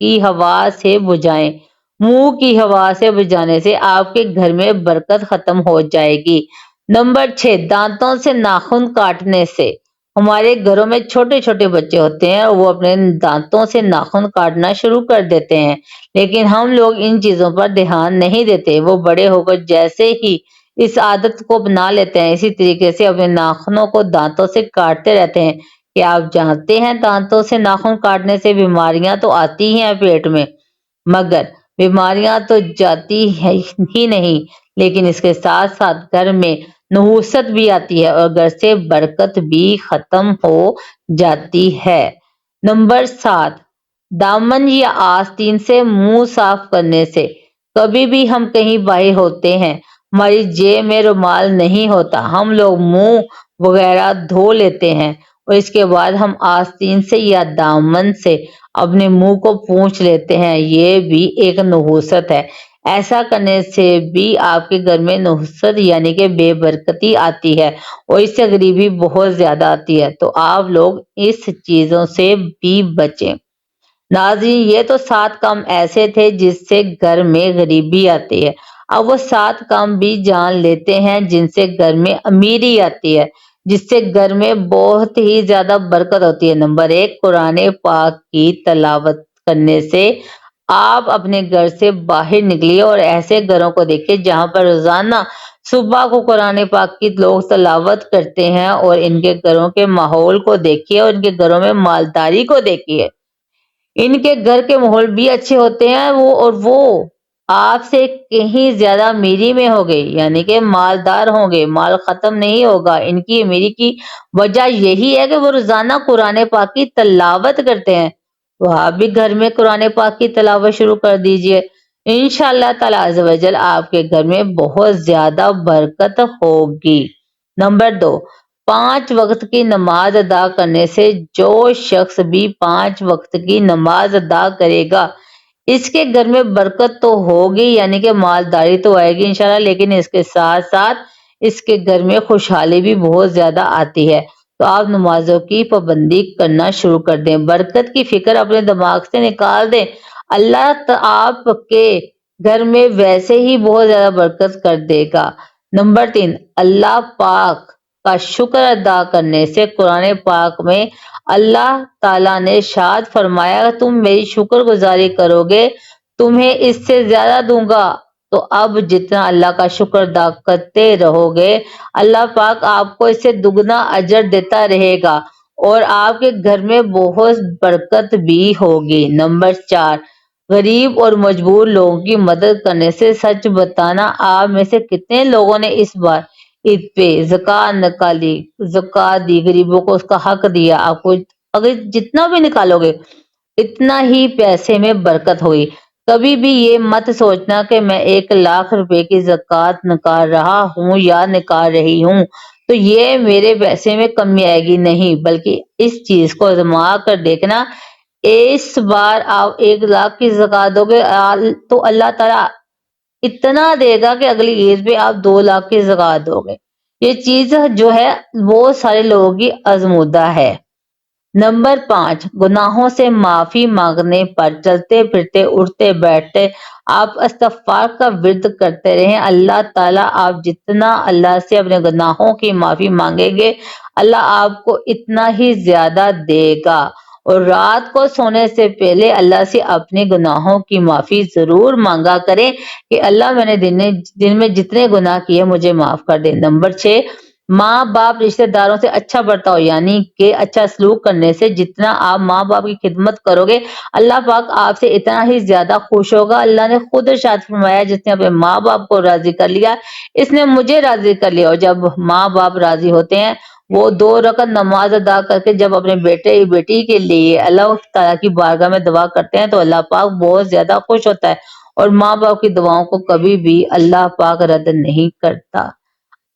کی ہوا سے بجھائیں۔ منہ کی ہوا سے بجھانے سے آپ کے گھر میں برکت ختم ہو جائے گی۔ نمبر 6، دانتوں سے ناخن کاٹنے سے۔ ہمارے گھروں میں چھوٹے چھوٹے بچے ہوتے ہیں اور وہ اپنے دانتوں سے ناخن کاٹنا شروع کر دیتے ہیں، لیکن ہم لوگ ان چیزوں پر دھیان نہیں دیتے۔ وہ بڑے ہو کر جیسے ہی اس عادت کو بنا لیتے ہیں، اسی طریقے سے اپنے ناخنوں کو دانتوں سے کاٹتے رہتے ہیں۔ کیا آپ جانتے ہیں دانتوں سے ناخن کاٹنے سے بیماریاں تو آتی ہیں پیٹ میں، مگر بیماریاں تو جاتی ہی نہیں، لیکن اس کے ساتھ ساتھ گھر میں نحوست بھی آتی ہے اور گھر سے برکت بھی ختم ہو جاتی ہے۔ نمبر 7، دامن یا آستین سے منہ صاف کرنے سے۔ کبھی بھی ہم کہیں باہر ہوتے ہیں، ہماری جیب میں رومال نہیں ہوتا، ہم لوگ منہ وغیرہ دھو لیتے ہیں اور اس کے بعد ہم آستین سے یا دامن سے اپنے منہ کو پونچھ لیتے ہیں۔ یہ بھی ایک نحوست ہے۔ ایسا کرنے سے بھی آپ کے گھر میں نحوست یعنی کہ بے برکتی آتی ہے اور اس سے غریبی بہت زیادہ آتی ہے، تو آپ لوگ اس چیزوں سے بھی بچیں۔ ناظرین، یہ تو 7 کام ایسے تھے جس سے گھر میں غریبی آتی ہے۔ اب وہ 7 کام بھی جان لیتے ہیں جن سے گھر میں امیری آتی ہے، جس سے گھر میں بہت ہی زیادہ برکت ہوتی ہے۔ نمبر 1، قرآن پاک کی تلاوت کرنے سے۔ آپ اپنے گھر سے باہر نکلیے اور ایسے گھروں کو دیکھیے جہاں پر روزانہ صبح کو قرآن پاک کی لوگ تلاوت کرتے ہیں، اور ان کے گھروں کے ماحول کو دیکھیے اور ان کے گھروں میں مالداری کو دیکھیے۔ ان کے گھر کے ماحول بھی اچھے ہوتے ہیں، وہ آپ سے کہیں زیادہ امیری میں ہوگے، یعنی کہ مالدار ہوں گے، مال ختم نہیں ہوگا۔ ان کی امیری کی وجہ یہی ہے کہ وہ روزانہ قرآن پاک کی تلاوت کرتے ہیں۔ تو آپ بھی گھر میں قرآن پاک کی تلاوت شروع کر دیجئے، انشاءاللہ تعالی عز و جل آپ کے گھر میں بہت زیادہ برکت ہوگی۔ نمبر 2، 5 وقت کی نماز ادا کرنے سے۔ جو شخص بھی 5 وقت کی نماز ادا کرے گا، اس کے گھر میں برکت تو ہوگی، یعنی کہ مالداری تو آئے گی انشاءاللہ، لیکن اس کے ساتھ ساتھ اس کے گھر میں خوشحالی بھی بہت زیادہ آتی ہے۔ تو آپ نمازوں کی پابندی کرنا شروع کر دیں، برکت کی فکر اپنے دماغ سے نکال دیں۔ اللہ آپ کے گھر میں ویسے ہی بہت زیادہ برکت کر دے گا۔ نمبر 3، اللہ پاک کا شکر ادا کرنے سے۔ قرآن پاک میں اللہ تعالیٰ نے ارشاد فرمایا، تم میری شکر گزاری کرو گے تمہیں اس سے زیادہ دوں گا۔ تو اب جتنا اللہ کا شکر ادا کرتے رہو گے، اللہ پاک آپ کو اس سے دگنا اجر دیتا رہے گا اور آپ کے گھر میں بہت برکت بھی ہوگی۔ نمبر 4، غریب اور مجبور لوگوں کی مدد کرنے سے۔ سچ بتانا، آپ میں سے کتنے لوگوں نے اس بار عید پہ زکوٰۃ نکالی، زکوٰۃ دی، غریبوں کو اس کا حق دیا؟ آپ کو اگر جتنا بھی نکالو گے اتنا ہی پیسے میں برکت ہوئی۔ کبھی بھی یہ مت سوچنا کہ میں 1,00,000 روپے کی زکوٰۃ نکال رہا ہوں یا نکال رہی ہوں تو یہ میرے پیسے میں کمی آئے گی، نہیں، بلکہ اس چیز کو آزما کر دیکھنا، اس بار آپ 1,00,000 کی زکوٰۃ دو گے تو اللہ تعالیٰ اتنا دے گا کہ اگلی عید پہ آپ 2,00,000 کی زکوٰۃ دو گے۔ یہ چیز جو ہے بہت سارے لوگوں کی آزمودہ ہے۔ نمبر 5، گناہوں سے معافی مانگنے پر۔ چلتے پھرتے اٹھتے بیٹھتے آپ استغفار کا ورد کرتے رہیں۔ اللہ تعالیٰ آپ جتنا اللہ سے اپنے گناہوں کی معافی مانگیں گے، اللہ آپ کو اتنا ہی زیادہ دے گا۔ اور رات کو سونے سے پہلے اللہ سے اپنے گناہوں کی معافی ضرور مانگا کریں کہ اللہ میں نے دن میں جتنے گناہ کیے مجھے معاف کر دے۔ نمبر 6، ماں باپ رشتہ داروں سے اچھا برتاؤ، یعنی کہ اچھا سلوک کرنے سے۔ جتنا آپ ماں باپ کی خدمت کرو گے، اللہ پاک آپ سے اتنا ہی زیادہ خوش ہوگا۔ اللہ نے خود ارشاد فرمایا، جس نے اپنے ماں باپ کو راضی کر لیا اس نے مجھے راضی کر لیا۔ اور جب ماں باپ راضی ہوتے ہیں، وہ 2 رکعت نماز ادا کر کے جب اپنے بیٹے بیٹی کے لیے اللہ تعالیٰ کی بارگاہ میں دعا کرتے ہیں تو اللہ پاک بہت زیادہ خوش ہوتا ہے، اور ماں باپ کی دعاؤں کو کبھی بھی اللہ پاک رد نہیں کرتا۔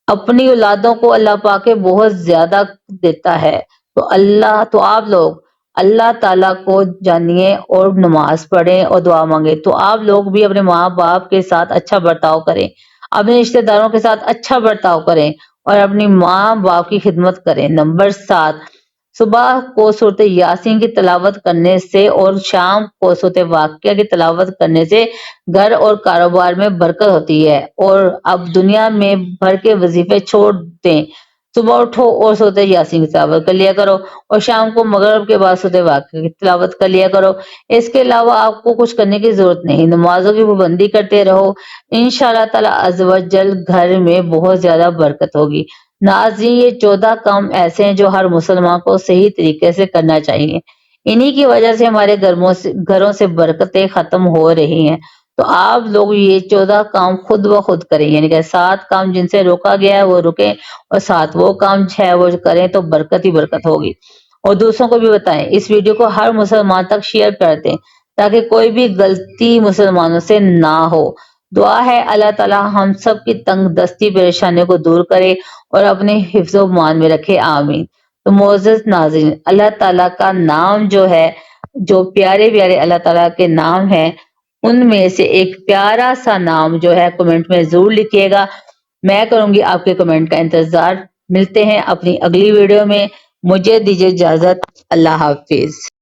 اپنی اولادوں کو اللہ پاک کے بہت زیادہ دیتا ہے۔ تو آپ لوگ اللہ تعالیٰ کو جانیے اور نماز پڑھیں اور دعا مانگیں۔ تو آپ لوگ بھی اپنے ماں باپ کے ساتھ اچھا برتاؤ کریں، اپنے رشتہ داروں کے ساتھ اچھا برتاؤ کریں اور اپنی ماں باپ کی خدمت کریں۔ نمبر 7، صبح کو صورت یاسین کی تلاوت کرنے سے اور شام کو صورت واقعہ کی تلاوت کرنے سے گھر اور کاروبار میں برکت ہوتی ہے۔ اور اب دنیا میں بھر کے وظیفے چھوڑ دیں، صبح اٹھو اور صورت یاسین کی تلاوت کر لیا کرو، اور شام کو مغرب کے بعد صورت واقعہ کی تلاوت کر لیا کرو۔ اس کے علاوہ آپ کو کچھ کرنے کی ضرورت نہیں، نمازوں کی پابندی کرتے رہو، انشاءاللہ تعالی عز و جل گھر میں بہت زیادہ برکت ہوگی۔ ناظرین، یہ 14 کام ایسے ہیں جو ہر مسلمان کو صحیح طریقے سے کرنا چاہیے، انہی کی وجہ سے ہمارے گھروں سے برکتیں ختم ہو رہی ہیں۔ تو آپ لوگ یہ 14 کام خود بخود کریں، یعنی کہ 7 کام جن سے روکا گیا ہے وہ رکیں، اور 7 وہ کام ہے وہ کریں تو برکت ہی برکت ہوگی۔ اور دوسروں کو بھی بتائیں، اس ویڈیو کو ہر مسلمان تک شیئر کر دیں تاکہ کوئی بھی غلطی مسلمانوں سے نہ ہو۔ دعا ہے اللہ تعالی ہم سب کی تنگ دستی پریشانیوں کو دور کرے اور اپنے حفظ و امان میں رکھے، آمین۔ تو معزز ناظرین، اللہ تعالیٰ کا نام جو ہے، جو پیارے پیارے اللہ تعالیٰ کے نام ہیں، ان میں سے ایک پیارا سا نام جو ہے کمنٹ میں ضرور لکھیے گا۔ میں کروں گی آپ کے کمنٹ کا انتظار۔ ملتے ہیں اپنی اگلی ویڈیو میں، مجھے دیجیے اجازت، اللہ حافظ۔